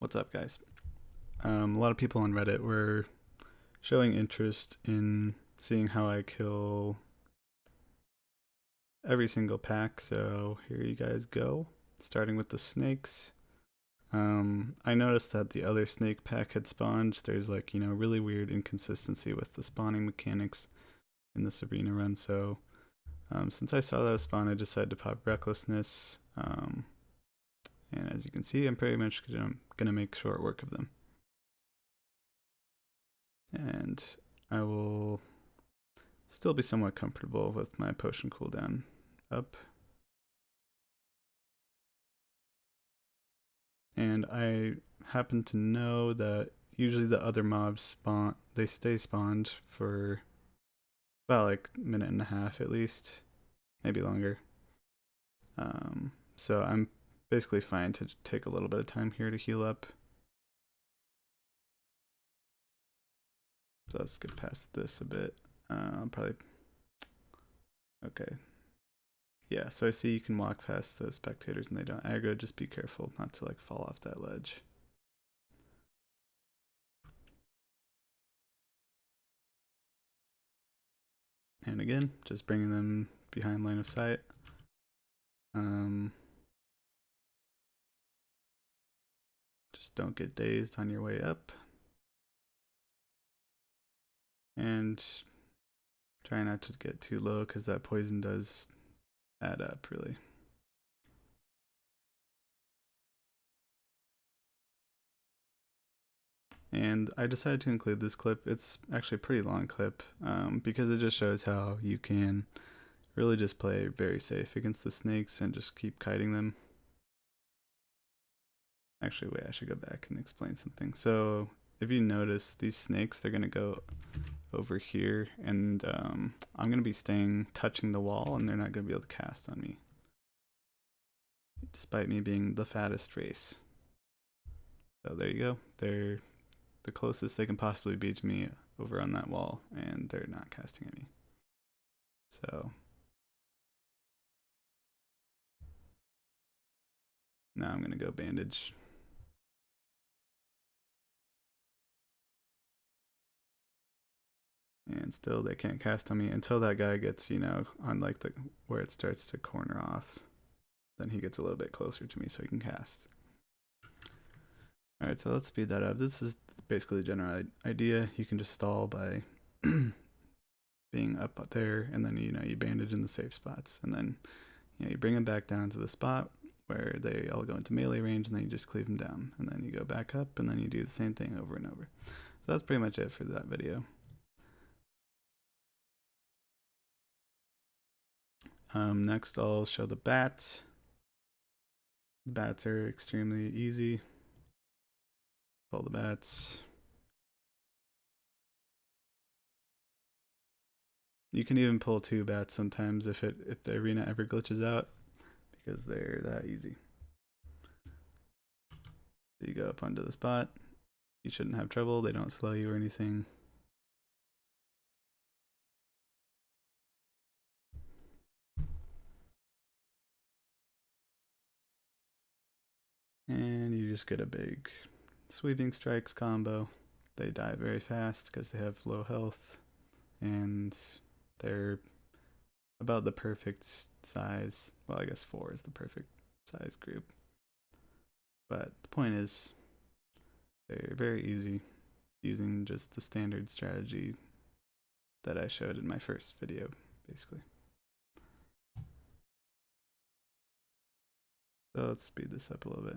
What's up, guys? A lot of people on Reddit were showing interest in seeing how I kill every single pack, so here you guys go. Starting with the snakes. I noticed that the other snake pack had spawned. There's really weird inconsistency with the spawning mechanics in this arena run, so since I saw that spawn, I decided to pop Recklessness. And as you can see, I'm pretty much gonna make short work of them. And I will still be somewhat comfortable with my potion cooldown up. And I happen to know that usually the other mobs they stay spawned for about like a minute and a half at least, maybe longer. So I'm basically fine to take a little bit of time here to heal up. So let's get past this a bit. I'll probably... Okay. Yeah, so I see you can walk past the spectators and they don't aggro. Just be careful not to like fall off that ledge. And again, just bringing them behind line of sight. Just don't get dazed on your way up. And try not to get too low because that poison does add up, really. And I decided to include this clip. It's actually a pretty long clip because it just shows how you can really just play very safe against the snakes and just keep kiting them. Actually, wait, I should go back and explain something. So if you notice, these snakes, they're going to go over here, and I'm going to be touching the wall, and they're not going to be able to cast on me, despite me being the fattest race. So there you go. They're the closest they can possibly be to me over on that wall, and they're not casting at me. So now I'm going to go bandage. And still they can't cast on me until that guy gets, on like where it starts to corner off. Then he gets a little bit closer to me so he can cast. Alright, so let's speed that up. This is basically the general idea. You can just stall by being up there, and then you bandage in the safe spots, and then you bring them back down to the spot where they all go into melee range, and then you just cleave them down, and then you go back up, and then you do the same thing over and over. So that's pretty much it for that video. Next, I'll show the bats. The bats are extremely easy. Pull the bats. You can even pull 2 bats sometimes if the arena ever glitches out, because they're that easy. So you go up onto the spot. You shouldn't have trouble. They don't slow you or anything. And you just get a big sweeping strikes combo. They die very fast because they have low health, and they're about the perfect size. Well, I guess 4 is the perfect size group. But the point is, they're very easy using just the standard strategy that I showed in my first video, basically. So let's speed this up a little bit.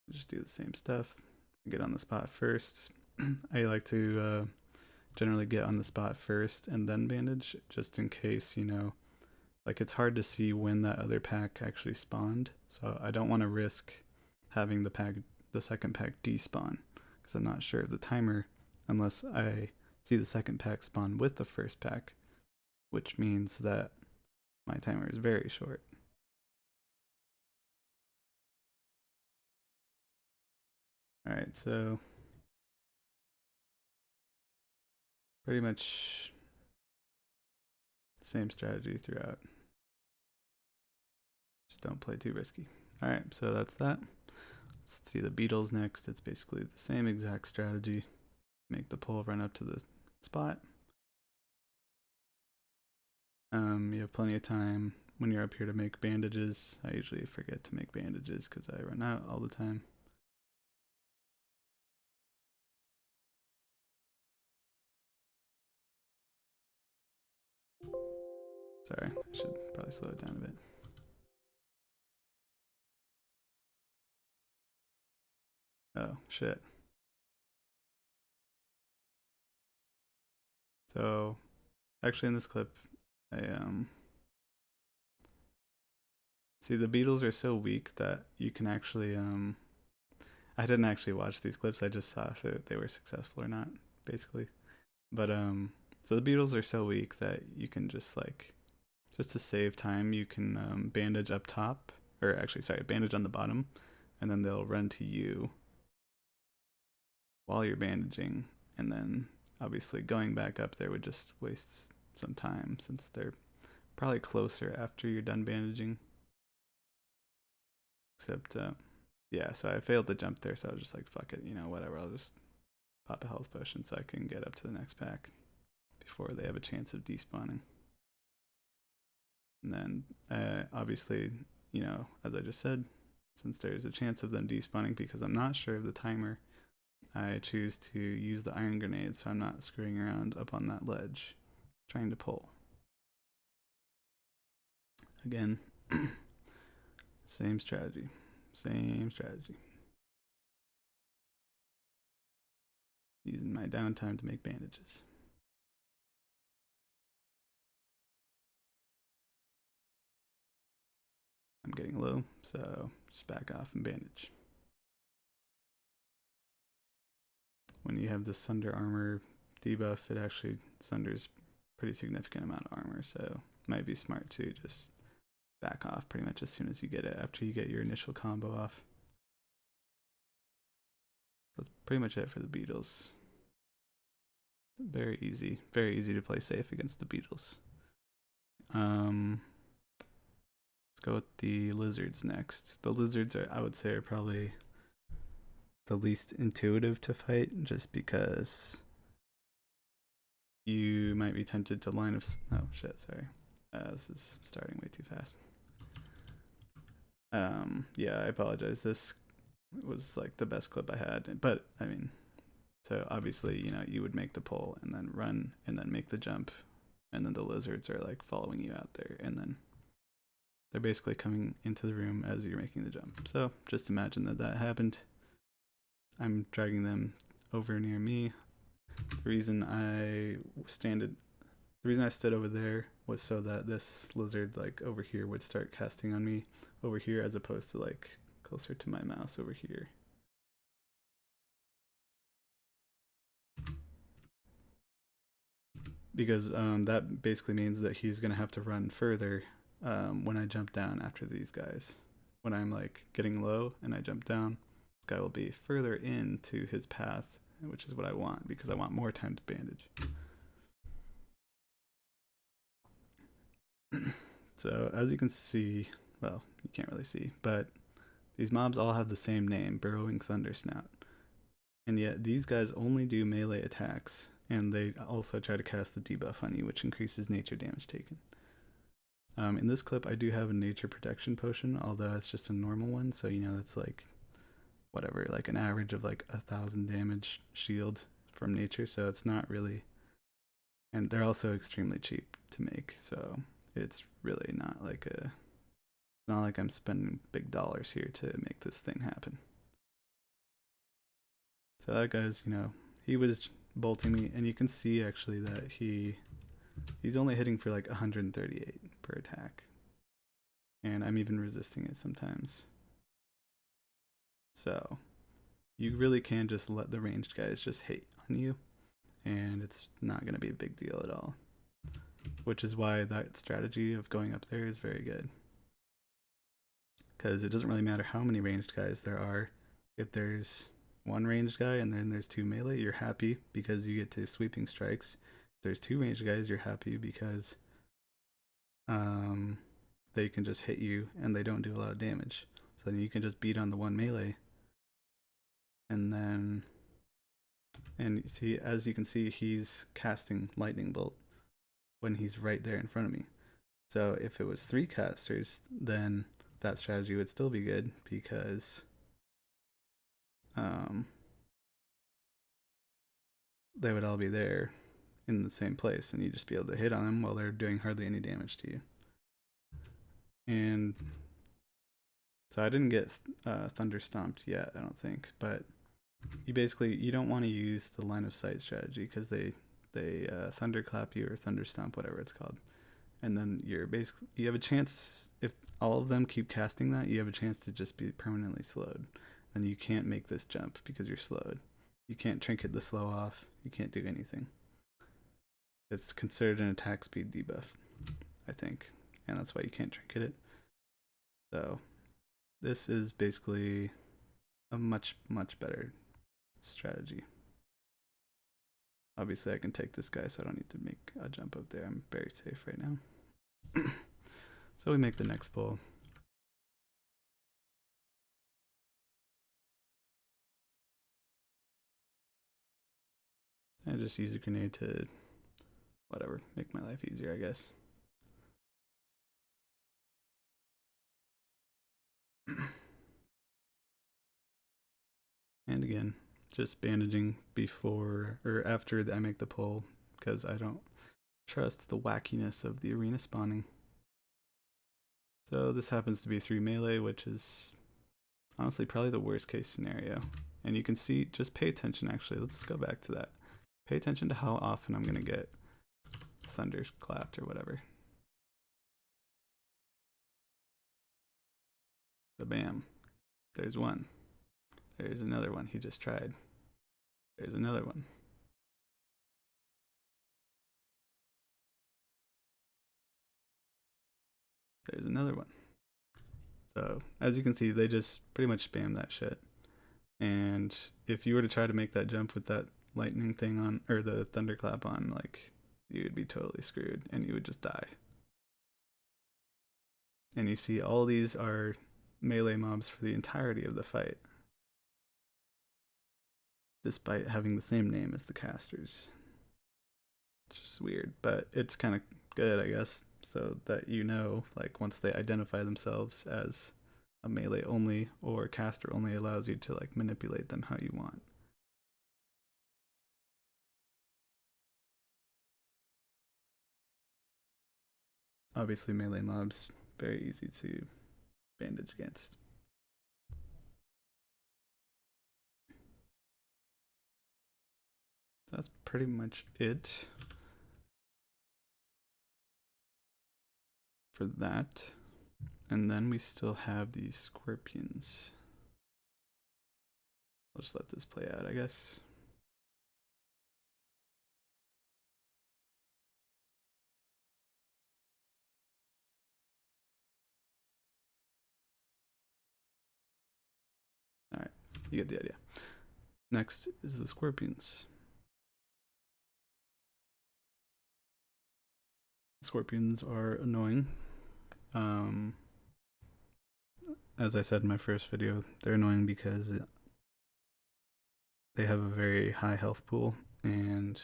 Just do the same stuff. Get on the spot first. I like to generally get on the spot first and then bandage, just in case, like it's hard to see when that other pack actually spawned. So I don't want to risk having the second pack despawn, because I'm not sure of the timer unless I see the second pack spawn with the first pack, which means that my timer is very short. Alright, so pretty much same strategy throughout. Just don't play too risky. Alright, so that's that. Let's see the beetles next. It's basically the same exact strategy. Make the pole run up to the spot. You have plenty of time when you're up here to make bandages. I usually forget to make bandages because I run out all the time. Sorry, I should probably slow it down a bit. Oh, shit. So, actually in this clip, I see the beetles are so weak that you can actually I didn't actually watch these clips. I just saw if they were successful or not, basically. But so the beetles are so weak that you can just like, just to save time, you can bandage up top, or actually, sorry, bandage on the bottom, and then they'll run to you while you're bandaging, and then obviously going back up there would just waste some time since they're probably closer after you're done bandaging. Except, yeah, so I failed to jump there, so I was just like, fuck it, you know, whatever, I'll just pop a health potion so I can get up to the next pack before they have a chance of despawning. And then, obviously, you know, as I just said, since there's a chance of them despawning because I'm not sure of the timer, I choose to use the iron grenade so I'm not screwing around up on that ledge trying to pull. Again, same strategy. Same strategy. Using my downtime to make bandages. I'm getting low, so just back off and bandage. When you have the Sunder armor debuff, it actually sunders pretty significant amount of armor, so it might be smart to just back off pretty much as soon as you get it after you get your initial combo off. That's pretty much it for the beetles. Very easy to play safe against the beetles. Let's go with the lizards next. The lizards are, I would say, are probably the least intuitive to fight, just because you might be tempted to line of. Oh shit! Sorry, this is starting way too fast. Yeah, I apologize. This was like the best clip I had, but I mean, so obviously, you know, you would make the pull and then run and then make the jump, and then the lizards are like following you out there, and then they're basically coming into the room as you're making the jump. So just imagine that happened. I'm dragging them over near me. The reason I stood over there was so that this lizard like over here would start casting on me over here as opposed to like closer to my mouse over here. Because that basically means that he's gonna have to run further when I jump down after these guys. When I'm like getting low and I jump down, this guy will be further into his path, which is what I want because I want more time to bandage. So as you can see, well, you can't really see, but these mobs all have the same name, Burrowing Thundersnout. And yet these guys only do melee attacks, and they also try to cast the debuff on you, which increases nature damage taken. In this clip, I do have a nature protection potion, although it's just a normal one, so you know it's like whatever, like an average of like 1,000 damage shield from nature, so it's not really. And they're also extremely cheap to make, so it's really not like I'm spending big dollars here to make this thing happen. So that guy's, you know, he was bolting me, and you can see actually that he's only hitting for like 138 per attack. And I'm even resisting it sometimes. So you really can just let the ranged guys just hate on you, and it's not going to be a big deal at all. Which is why that strategy of going up there is very good. Because it doesn't really matter how many ranged guys there are. If there's one ranged guy and then there's two melee, you're happy because you get to sweeping strikes there's two ranged guys, you're happy because um, they can just hit you and they don't do a lot of damage. So then you can just beat on the one melee, and then see, as you can see, he's casting lightning bolt when he's right there in front of me. So if it was three casters, then that strategy would still be good because they would all be there in the same place, and you'd just be able to hit on them while they're doing hardly any damage to you. And so I didn't get thunder stomped yet, I don't think, but you don't want to use the line of sight strategy because they thunderclap you or thunder stomp, whatever it's called, and then you have a chance, if all of them keep casting that, you have a chance to just be permanently slowed, and you can't make this jump because you're slowed. You can't trinket the slow off, you can't do anything. It's considered an attack speed debuff, I think, and that's why you can't trinket it. So this is basically a much better strategy. Obviously I can take this guy, so I don't need to make a jump up there. I'm very safe right now. So we make the next pull. And just use a grenade to, whatever, make my life easier, I guess. And again, just bandaging before or after I make the pull, because I don't trust the wackiness of the arena spawning. So this happens to be 3 melee, which is honestly probably the worst case scenario. And you can see, just pay attention actually, let's go back to that. Pay attention to how often I'm gonna get thunder clapped or whatever. So bam, there's one. There's another one he just tried. There's another one. There's another one. So as you can see, they just pretty much spam that shit. And if you were to try to make that jump with that lightning thing on, or the thunderclap on, like, you would be totally screwed and you would just die. And you see all these are melee mobs for the entirety of the fight, despite having the same name as the casters. It's just weird, but it's kind of good, I guess, so that you know, like, once they identify themselves as a melee only or caster only, allows you to like manipulate them how you want. Obviously melee mobs very easy to bandage against. So that's pretty much it for that. And then we still have these scorpions. I'll just let this play out, I guess. Alright, you get the idea. Next is the scorpions. Scorpions are annoying. As I said in my first video, they're annoying because they have a very high health pool, and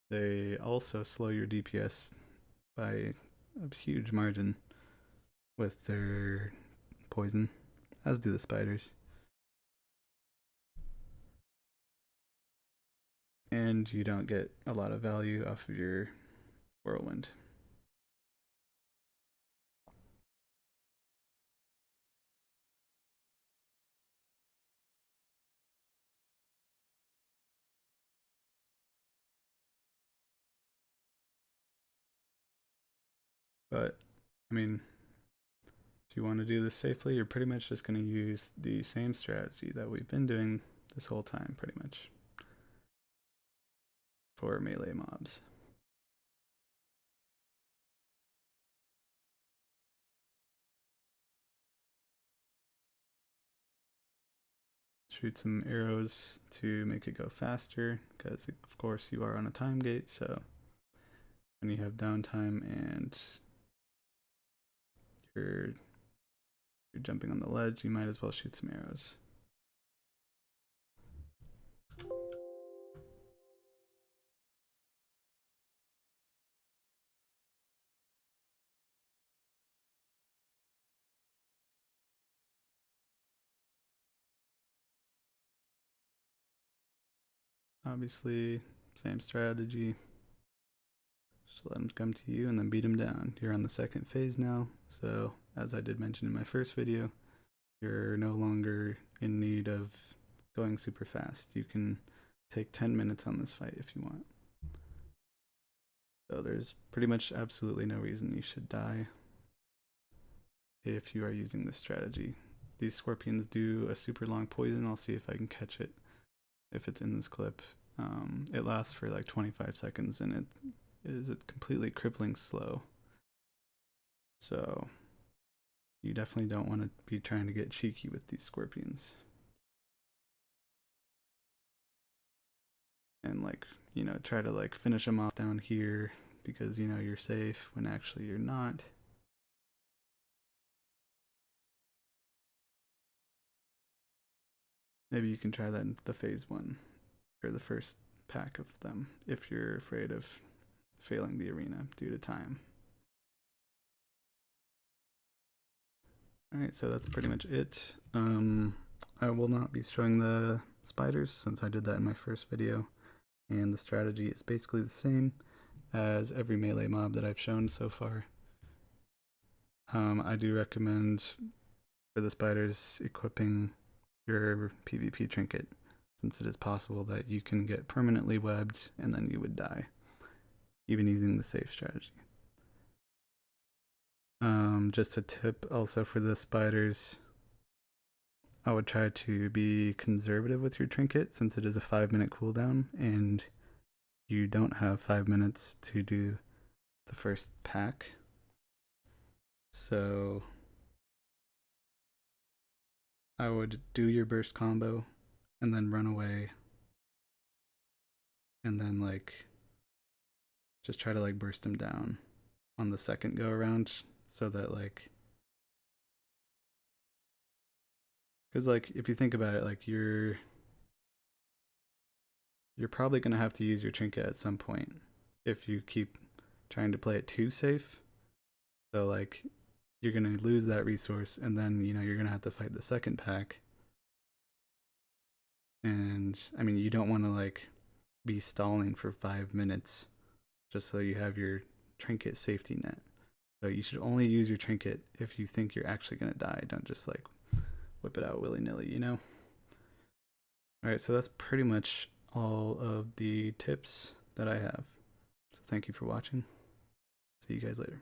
they also slow your DPS by a huge margin with their poison, as do the spiders. And you don't get a lot of value off of your whirlwind. But, I mean, if you want to do this safely, you're pretty much just going to use the same strategy that we've been doing this whole time, pretty much, for melee mobs. shoot some arrows to make it go faster, because of course you are on a time gate, so when you have downtime and you're jumping on the ledge, you might as well shoot some arrows. Obviously, same strategy. Just let him come to you and then beat him down. You're on the second phase now, so as I did mention in my first video, you're no longer in need of going super fast. You can take 10 minutes on this fight if you want. So there's pretty much absolutely no reason you should die if you are using this strategy. These scorpions do a super long poison. I'll see if I can catch it if it's in this clip. It lasts for like 25 seconds and it is completely crippling slow. So you definitely don't want to be trying to get cheeky with these scorpions. And like, you know, try to like finish them off down here because you know you're safe when actually you're not. Maybe you can try that in the phase 1 or the first pack of them if you're afraid of failing the arena due to time. Alright, so that's pretty much it. I will not be showing the spiders since I did that in my first video, and the strategy is basically the same as every melee mob that I've shown so far. I do recommend for the spiders equipping your PvP trinket, since it is possible that you can get permanently webbed and then you would die, even using the safe strategy. Just a tip also for the spiders, I would try to be conservative with your trinket since it is a 5-minute cooldown and you don't have 5 minutes to do the first pack. So I would do your burst combo and then run away and then like just try to like burst him down on the second go around so that like, because like if you think about it, like you're probably going to have to use your trinket at some point if you keep trying to play it too safe. So like you're going to lose that resource and then you know you're going to have to fight the second pack. And I mean, you don't want to like be stalling for 5 minutes just so you have your trinket safety net. So you should only use your trinket if you think you're actually going to die. Don't just like whip it out willy-nilly, you know? Alright, so that's pretty much all of the tips that I have. So thank you for watching. See you guys later.